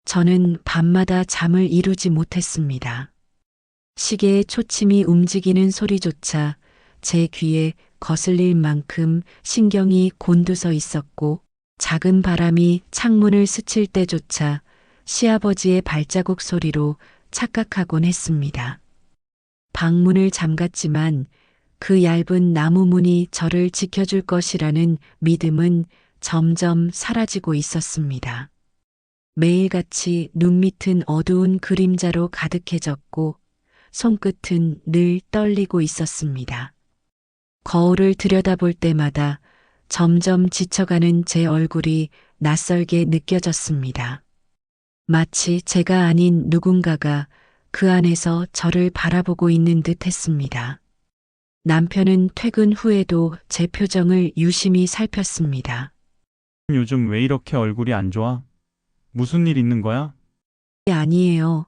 저는 밤마다 잠을 이루지 못했습니다. 시계의 초침이 움직이는 소리조차 제 귀에 거슬릴 만큼 신경이 곤두서 있었고, 작은 바람이 창문을 스칠 때조차 시아버지의 발자국 소리로 착각하곤 했습니다. 방문을 잠갔지만 그 얇은 나무 문이 저를 지켜줄 것이라는 믿음은 점점 사라지고 있었습니다. 매일같이 눈 밑은 어두운 그림자로 가득해졌고 손끝은 늘 떨리고 있었습니다. 거울을 들여다볼 때마다 점점 지쳐가는 제 얼굴이 낯설게 느껴졌습니다. 마치 제가 아닌 누군가가 그 안에서 저를 바라보고 있는 듯 했습니다. 남편은 퇴근 후에도 제 표정을 유심히 살폈습니다. 요즘 왜 이렇게 얼굴이 안 좋아? 무슨 일 있는 거야? 아니에요.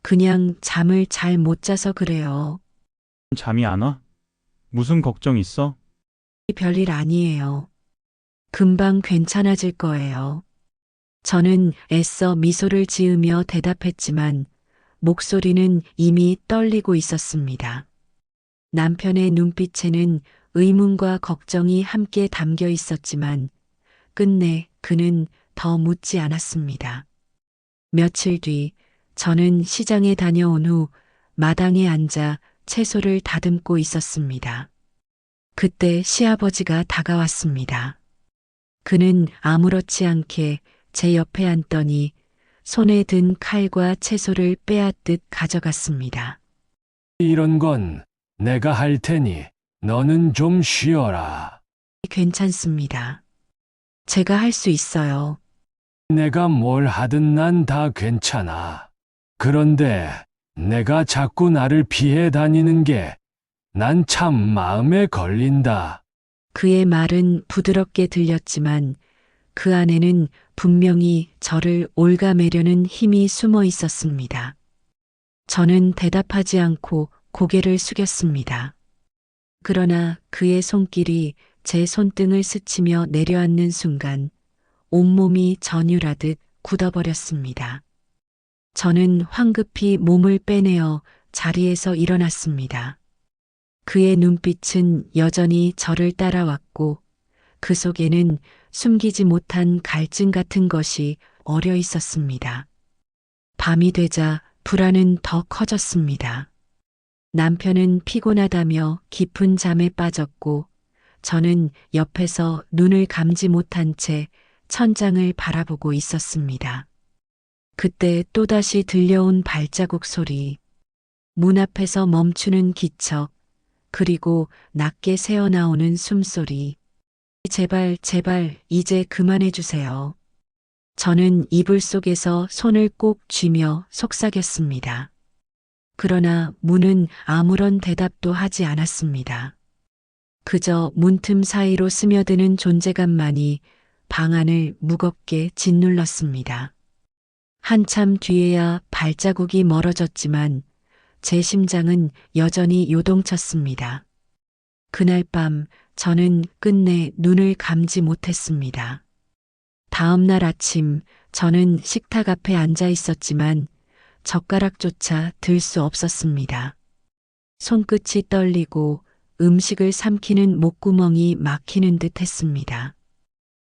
그냥 잠을 잘 못 자서 그래요. 잠이 안 와? 무슨 걱정 있어? 별일 아니에요. 금방 괜찮아질 거예요. 저는 애써 미소를 지으며 대답했지만 목소리는 이미 떨리고 있었습니다. 남편의 눈빛에는 의문과 걱정이 함께 담겨 있었지만 끝내 그는 더 묻지 않았습니다. 며칠 뒤 저는 시장에 다녀온 후 마당에 앉아 채소를 다듬고 있었습니다. 그때 시아버지가 다가왔습니다. 그는 아무렇지 않게 제 옆에 앉더니 손에 든 칼과 채소를 빼앗듯 가져갔습니다. 이런 건 내가 할 테니 너는 좀 쉬어라. 괜찮습니다. 제가 할 수 있어요. 내가 뭘 하든 난 다 괜찮아. 그런데 내가 자꾸 나를 피해 다니는 게 난 참 마음에 걸린다. 그의 말은 부드럽게 들렸지만 그 안에는 분명히 저를 옭아매려는 힘이 숨어 있었습니다. 저는 대답하지 않고 고개를 숙였습니다. 그러나 그의 손길이 제 손등을 스치며 내려앉는 순간 온몸이 전율하듯 굳어버렸습니다. 저는 황급히 몸을 빼내어 자리에서 일어났습니다. 그의 눈빛은 여전히 저를 따라왔고 그 속에는 숨기지 못한 갈증 같은 것이 어려 있었습니다. 밤이 되자 불안은 더 커졌습니다. 남편은 피곤하다며 깊은 잠에 빠졌고 저는 옆에서 눈을 감지 못한 채 천장을 바라보고 있었습니다. 그때 또다시 들려온 발자국 소리, 문 앞에서 멈추는 기척, 그리고 낮게 새어나오는 숨소리. 제발, 제발, 이제 그만해 주세요. 저는 이불 속에서 손을 꼭 쥐며 속삭였습니다. 그러나 문은 아무런 대답도 하지 않았습니다. 그저 문틈 사이로 스며드는 존재감만이 방 안을 무겁게 짓눌렀습니다. 한참 뒤에야 발자국이 멀어졌지만 제 심장은 여전히 요동쳤습니다. 그날 밤 저는 끝내 눈을 감지 못했습니다. 다음 날 아침 저는 식탁 앞에 앉아 있었지만 젓가락조차 들 수 없었습니다. 손끝이 떨리고 음식을 삼키는 목구멍이 막히는 듯 했습니다.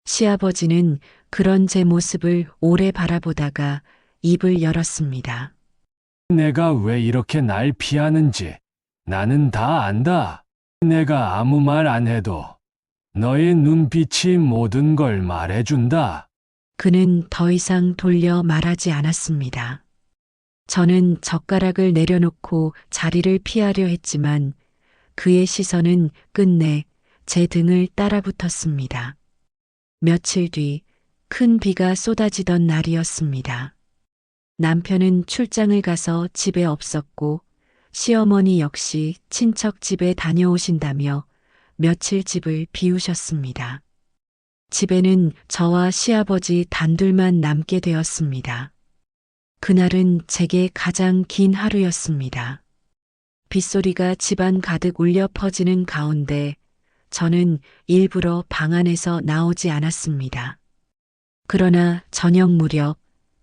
시아버지는 그런 제 모습을 오래 바라보다가 입을 열었습니다. 내가 왜 이렇게 날 피하는지 나는 다 안다. 내가 아무 말 안 해도 너의 눈빛이 모든 걸 말해준다. 그는 더 이상 돌려 말하지 않았습니다. 저는 젓가락을 내려놓고 자리를 피하려 했지만 그의 시선은 끝내 제 등을 따라붙었습니다. 며칠 뒤 큰 비가 쏟아지던 날이었습니다. 남편은 출장을 가서 집에 없었고 시어머니 역시 친척 집에 다녀오신다며 며칠 집을 비우셨습니다. 집에는 저와 시아버지 단둘만 남게 되었습니다. 그날은 제게 가장 긴 하루였습니다. 빗소리가 집안 가득 울려 퍼지는 가운데 저는 일부러 방 안에서 나오지 않았습니다. 그러나 저녁 무렵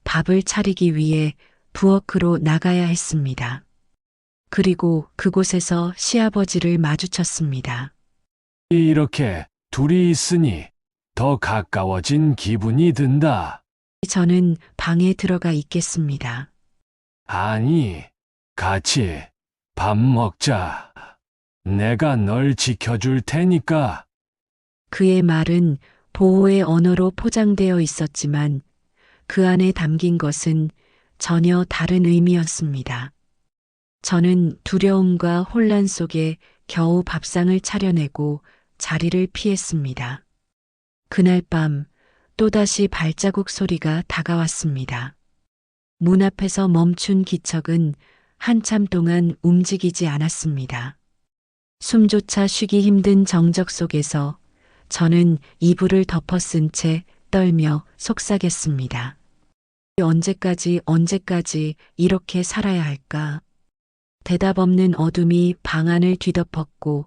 밥을 차리기 위해 부엌으로 나가야 했습니다. 그리고 그곳에서 시아버지를 마주쳤습니다. 이렇게 둘이 있으니 더 가까워진 기분이 든다. 저는 방에 들어가 있겠습니다. 아니, 같이 밥 먹자. 내가 널 지켜줄 테니까. 그의 말은 보호의 언어로 포장되어 있었지만 그 안에 담긴 것은 전혀 다른 의미였습니다. 저는 두려움과 혼란 속에 겨우 밥상을 차려내고 자리를 피했습니다. 그날 밤 또다시 발자국 소리가 다가왔습니다. 문 앞에서 멈춘 기척은 한참 동안 움직이지 않았습니다. 숨조차 쉬기 힘든 정적 속에서 저는 이불을 덮어쓴 채 떨며 속삭였습니다. 언제까지 이렇게 살아야 할까? 대답 없는 어둠이 방 안을 뒤덮었고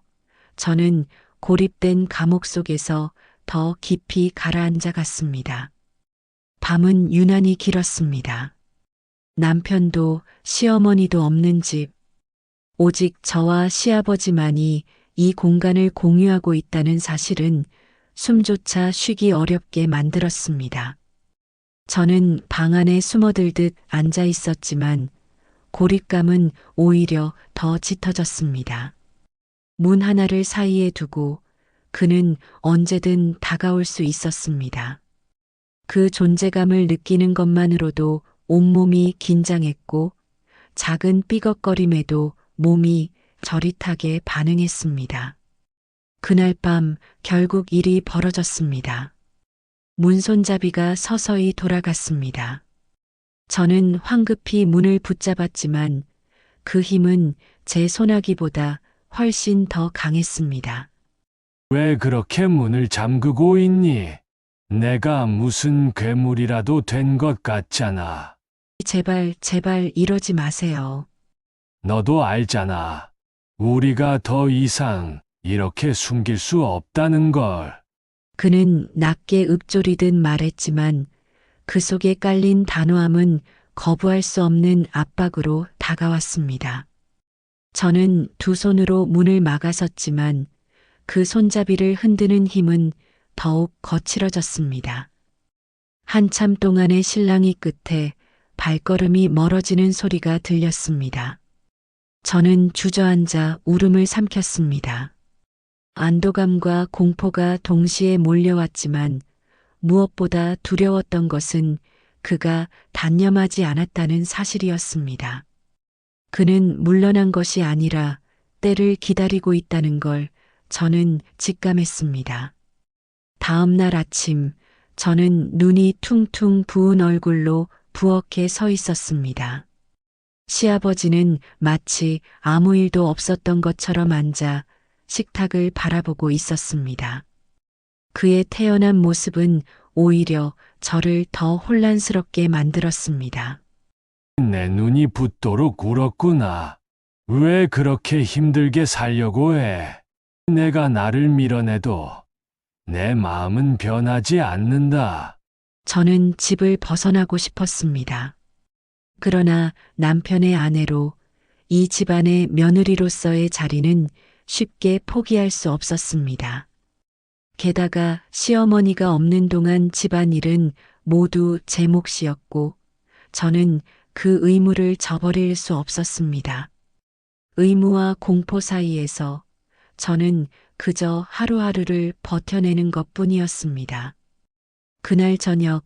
저는 고립된 감옥 속에서 더 깊이 가라앉아 갔습니다. 밤은 유난히 길었습니다. 남편도 시어머니도 없는 집, 오직 저와 시아버지만이 이 공간을 공유하고 있다는 사실은 숨조차 쉬기 어렵게 만들었습니다. 저는 방 안에 숨어들듯 앉아 있었지만 고립감은 오히려 더 짙어졌습니다. 문 하나를 사이에 두고 그는 언제든 다가올 수 있었습니다. 그 존재감을 느끼는 것만으로도 온몸이 긴장했고 작은 삐걱거림에도 몸이 저릿하게 반응했습니다. 그날 밤 결국 일이 벌어졌습니다. 문손잡이가 서서히 돌아갔습니다. 저는 황급히 문을 붙잡았지만 그 힘은 제 소나기보다 훨씬 더 강했습니다. 왜 그렇게 문을 잠그고 있니? 내가 무슨 괴물이라도 된 것 같잖아. 제발 이러지 마세요. 너도 알잖아. 우리가 더 이상 이렇게 숨길 수 없다는 걸. 그는 낮게 읊조리듯 말했지만 그 속에 깔린 단호함은 거부할 수 없는 압박으로 다가왔습니다. 저는 두 손으로 문을 막아섰지만 그 손잡이를 흔드는 힘은 더욱 거칠어졌습니다. 한참 동안의 실랑이 끝에 발걸음이 멀어지는 소리가 들렸습니다. 저는 주저앉아 울음을 삼켰습니다. 안도감과 공포가 동시에 몰려왔지만 무엇보다 두려웠던 것은 그가 단념하지 않았다는 사실이었습니다. 그는 물러난 것이 아니라 때를 기다리고 있다는 걸 저는 직감했습니다. 다음 날 아침 저는 눈이 퉁퉁 부은 얼굴로 부엌에 서 있었습니다. 시아버지는 마치 아무 일도 없었던 것처럼 앉아 식탁을 바라보고 있었습니다. 그의 태연한 모습은 오히려 저를 더 혼란스럽게 만들었습니다. 내 눈이 붓도록 울었구나. 왜 그렇게 힘들게 살려고 해? 내가 나를 밀어내도 내 마음은 변하지 않는다. 저는 집을 벗어나고 싶었습니다. 그러나 남편의 아내로 이 집안의 며느리로서의 자리는 쉽게 포기할 수 없었습니다. 게다가 시어머니가 없는 동안 집안일은 모두 제 몫이었고 저는 그 의무를 저버릴 수 없었습니다. 의무와 공포 사이에서 저는 그저 하루하루를 버텨내는 것뿐이었습니다. 그날 저녁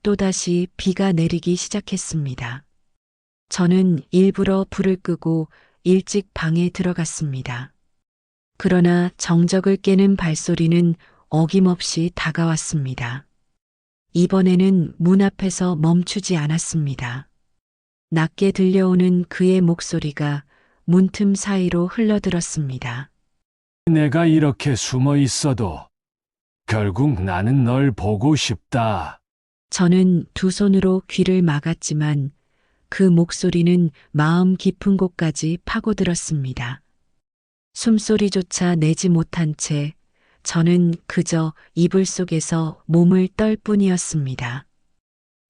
또다시 비가 내리기 시작했습니다. 저는 일부러 불을 끄고 일찍 방에 들어갔습니다. 그러나 정적을 깨는 발소리는 어김없이 다가왔습니다. 이번에는 문 앞에서 멈추지 않았습니다. 낮게 들려오는 그의 목소리가 문틈 사이로 흘러들었습니다. 내가 이렇게 숨어 있어도 결국 나는 널 보고 싶다. 저는 두 손으로 귀를 막았지만 그 목소리는 마음 깊은 곳까지 파고들었습니다. 숨소리조차 내지 못한 채 저는 그저 이불 속에서 몸을 떨 뿐이었습니다.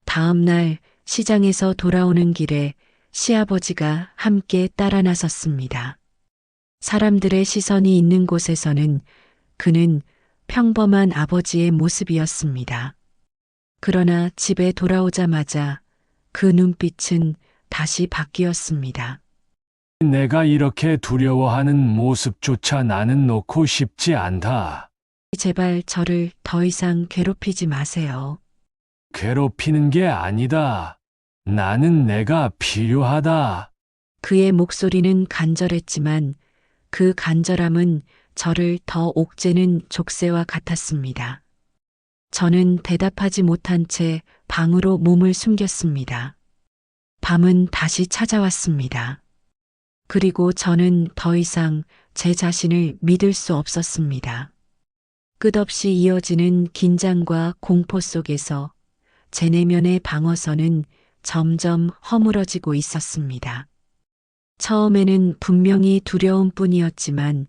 다음 날 시장에서 돌아오는 길에 시아버지가 함께 따라 나섰습니다. 사람들의 시선이 있는 곳에서는 그는 평범한 아버지의 모습이었습니다. 그러나 집에 돌아오자마자 그 눈빛은 다시 바뀌었습니다. 내가 이렇게 두려워하는 모습조차 나는 놓고 싶지 않다. 제발 저를 더 이상 괴롭히지 마세요. 괴롭히는 게 아니다. 나는 내가 필요하다. 그의 목소리는 간절했지만 그 간절함은 저를 더 옥죄는 족쇄와 같았습니다. 저는 대답하지 못한 채 방으로 몸을 숨겼습니다. 밤은 다시 찾아왔습니다. 그리고 저는 더 이상 제 자신을 믿을 수 없었습니다. 끝없이 이어지는 긴장과 공포 속에서 제 내면의 방어선은 점점 허물어지고 있었습니다. 처음에는 분명히 두려움뿐이었지만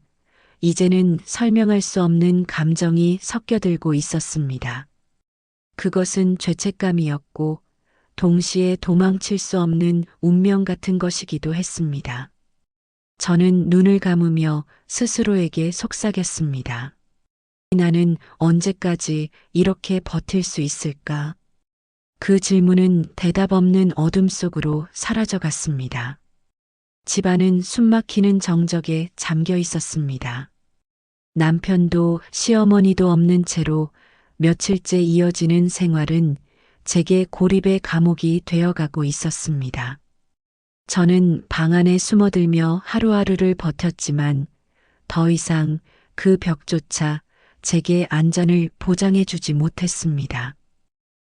이제는 설명할 수 없는 감정이 섞여들고 있었습니다. 그것은 죄책감이었고 동시에 도망칠 수 없는 운명 같은 것이기도 했습니다. 저는 눈을 감으며 스스로에게 속삭였습니다. 나는 언제까지 이렇게 버틸 수 있을까? 그 질문은 대답 없는 어둠 속으로 사라져 갔습니다. 집안은 숨막히는 정적에 잠겨 있었습니다. 남편도 시어머니도 없는 채로 며칠째 이어지는 생활은 제게 고립의 감옥이 되어가고 있었습니다. 저는 방 안에 숨어들며 하루하루를 버텼지만 더 이상 그 벽조차 제게 안전을 보장해주지 못했습니다.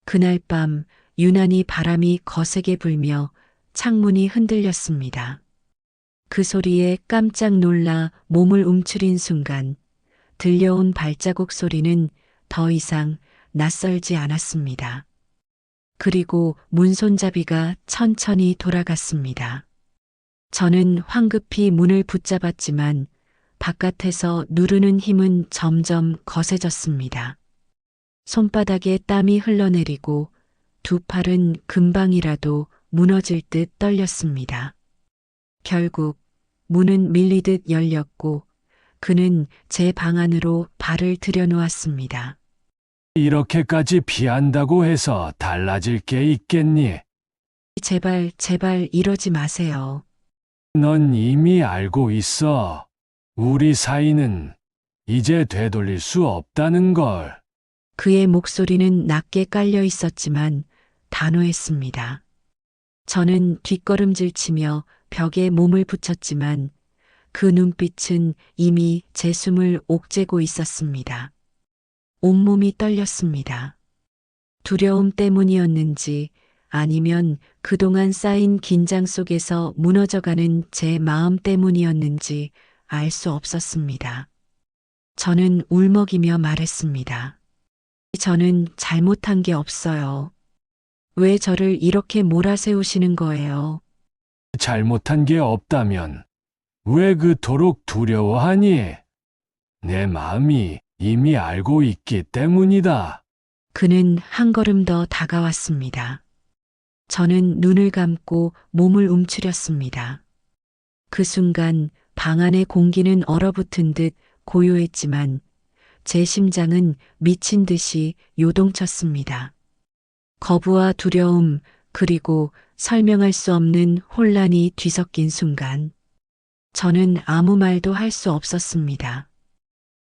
그날 밤 유난히 바람이 거세게 불며 창문이 흔들렸습니다. 그 소리에 깜짝 놀라 몸을 움츠린 순간 들려온 발자국 소리는 더 이상 낯설지 않았습니다. 그리고 문손잡이가 천천히 돌아갔습니다. 저는 황급히 문을 붙잡았지만 바깥에서 누르는 힘은 점점 거세졌습니다. 손바닥에 땀이 흘러내리고 두 팔은 금방이라도 무너질 듯 떨렸습니다. 결국 문은 밀리듯 열렸고 그는 제 방 안으로 발을 들여놓았습니다. 이렇게까지 피한다고 해서 달라질 게 있겠니? 제발, 제발 이러지 마세요. 넌 이미 알고 있어. 우리 사이는 이제 되돌릴 수 없다는 걸. 그의 목소리는 낮게 깔려 있었지만 단호했습니다. 저는 뒷걸음질 치며 벽에 몸을 붙였지만 그 눈빛은 이미 제 숨을 옥죄고 있었습니다. 온몸이 떨렸습니다. 두려움 때문이었는지 아니면 그동안 쌓인 긴장 속에서 무너져가는 제 마음 때문이었는지 알 수 없었습니다. 저는 울먹이며 말했습니다. 저는 잘못한 게 없어요. 왜 저를 이렇게 몰아세우시는 거예요? 잘못한 게 없다면 왜 그토록 두려워하니? 내 마음이 이미 알고 있기 때문이다. 그는 한 걸음 더 다가왔습니다. 저는 눈을 감고 몸을 움츠렸습니다. 그 순간 방 안의 공기는 얼어붙은 듯 고요했지만 제 심장은 미친 듯이 요동쳤습니다. 거부와 두려움 그리고 설명할 수 없는 혼란이 뒤섞인 순간 저는 아무 말도 할 수 없었습니다.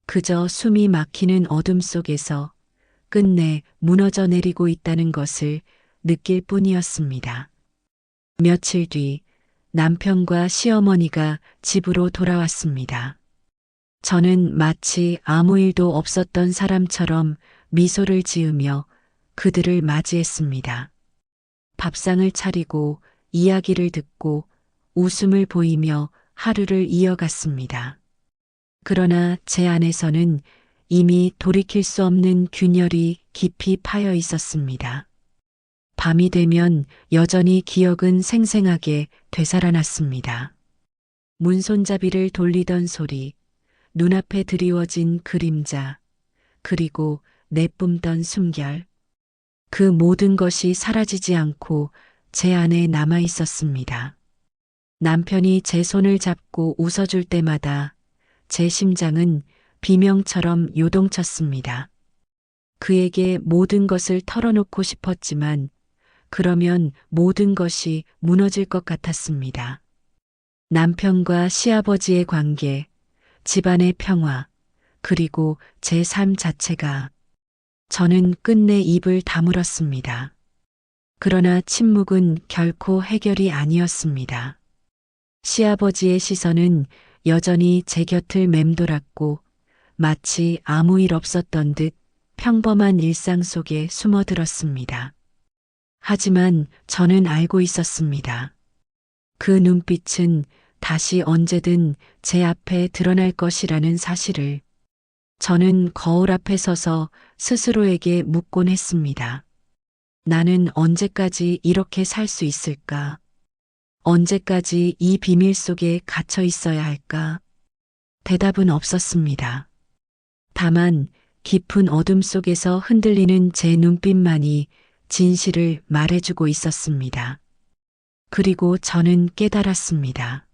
그저 숨이 막히는 어둠 속에서 끝내 무너져 내리고 있다는 것을 느낄 뿐이었습니다. 며칠 뒤 남편과 시어머니가 집으로 돌아왔습니다. 저는 마치 아무 일도 없었던 사람처럼 미소를 지으며 그들을 맞이했습니다. 밥상을 차리고 이야기를 듣고 웃음을 보이며 하루를 이어갔습니다. 그러나 제 안에서는 이미 돌이킬 수 없는 균열이 깊이 파여 있었습니다. 밤이 되면 여전히 기억은 생생하게 되살아났습니다. 문손잡이를 돌리던 소리, 눈앞에 드리워진 그림자, 그리고 내뿜던 숨결. 그 모든 것이 사라지지 않고 제 안에 남아 있었습니다. 남편이 제 손을 잡고 웃어줄 때마다 제 심장은 비명처럼 요동쳤습니다. 그에게 모든 것을 털어놓고 싶었지만 그러면 모든 것이 무너질 것 같았습니다. 남편과 시아버지의 관계, 집안의 평화, 그리고 제 삶 자체가. 저는 끝내 입을 다물었습니다. 그러나 침묵은 결코 해결이 아니었습니다. 시아버지의 시선은 여전히 제 곁을 맴돌았고 마치 아무 일 없었던 듯 평범한 일상 속에 숨어들었습니다. 하지만 저는 알고 있었습니다. 그 눈빛은 다시 언제든 제 앞에 드러날 것이라는 사실을. 저는 거울 앞에 서서 스스로에게 묻곤 했습니다. 나는 언제까지 이렇게 살 수 있을까? 언제까지 이 비밀 속에 갇혀 있어야 할까? 대답은 없었습니다. 다만 깊은 어둠 속에서 흔들리는 제 눈빛만이 진실을 말해주고 있었습니다. 그리고 저는 깨달았습니다.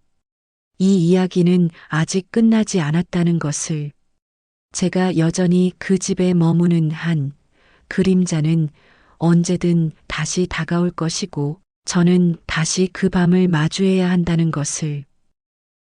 이 이야기는 아직 끝나지 않았다는 것을. 제가 여전히 그 집에 머무는 한 그림자는 언제든 다시 다가올 것이고 저는 다시 그 밤을 마주해야 한다는 것을.